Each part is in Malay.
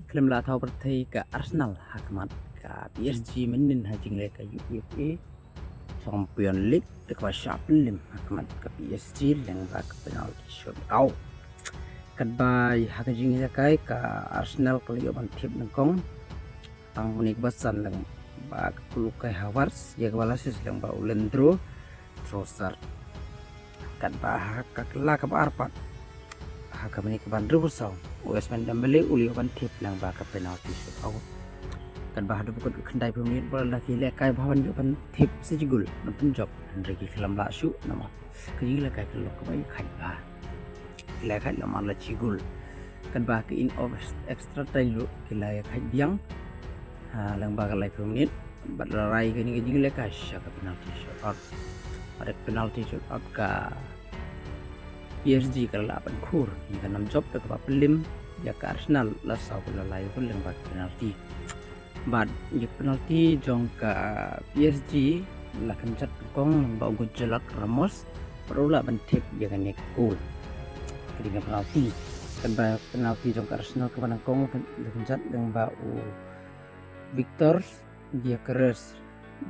Film la thau berthei ka Arsenal hakmat ka PSG menin hajing le ka UEFA Champion League te ka Champions hakmat ka PSG leng ba ka penalty shot out kan bai hakajing le kai ka Arsenal ka liyo ban thip nang kong ang unik basan leng ba ka Lukai Havertz ya ka balasis leng ba Ulendro Trossard kan ba ka la ka arpat kami ke bandar bersau Westman Dembele uli ban tip lang baka penalti shoot out kan bahadu bukan kendai pemenit bola laki lekai bahan yo ban tip sejigul nonton job Henry film la shu nama kaji lekai kelok kebai khai ba lekai lama la cigul kan bah ke in of extra time lu kila khai biang lang baka lai pemenit bat rai kini kaji lekai syaka penalti shoot out ada penalti shoot out ka PSG kalau lapan kur hingga 6 job ke pelim ya ke Arsenal lah sau lalai pun lembak penalti bad ya penalti jong ke PSG lah kencat kong lembak gojolak Ramos perula bentip ya kan gol ketika penalti kan penalti jong ke Arsenal ke panangkong kencat lembak Victor dia keras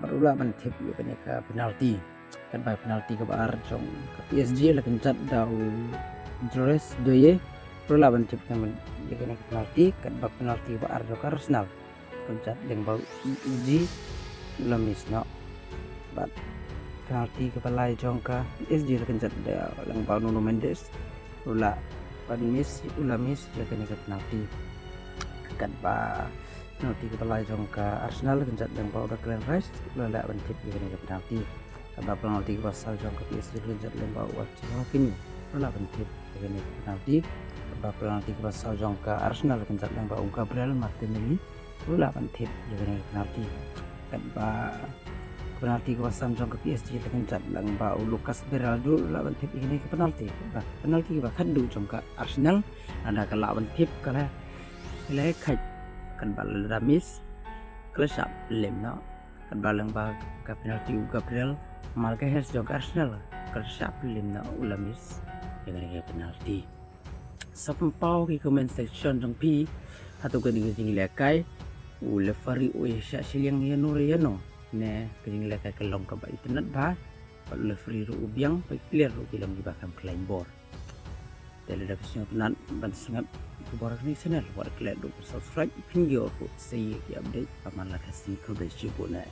perula bentip ya kan ke penalti kan by penalti ke bar jong ke PSG lah kencat dau Jores doye perlu ban cip kan jaga penalti kan bak penalti ke bar jong Arsenal kencat deng bau uji lemis no bat penalti ke balai jong ke PSG lah kencat da lang bau Nuno Mendes ula ban miss ula miss jaga ke penalti kan ba penalti ke balai jong ke Arsenal kencat deng bau Declan Rice ula ban cip jaga ke penalti karena penalti pasal jong ke PSG kencat lembau wajib kini pernah penting dengan penalti karena penalti pasal jong ke Arsenal kencat lembau Gabriel Martinelli pernah penting dengan penalti karena penalti pasal jong ke PSG kencat lembau Lucas Beraldo lawan tip ini ke penalti bahkan du jong ke Arsenal ada ke lawan tip kala lekaj kan bal Ramis kelesap lemno kan balang ba ke penalti Gabriel Malga has jog Arsenal kerja pelim na ulamis dengan penalti. Sampau ke comment section jong pi atau ke ding lekai ulefari uesha silang ya nur ya no ne keding lekai kelong ke ba internet ba ulefari ru ubiang pa clear ru bilang di bakam claim board. Dale da pisnya penan ban singat ke borak ni channel war klik do subscribe video ko say update paman la kasih ko da shi bona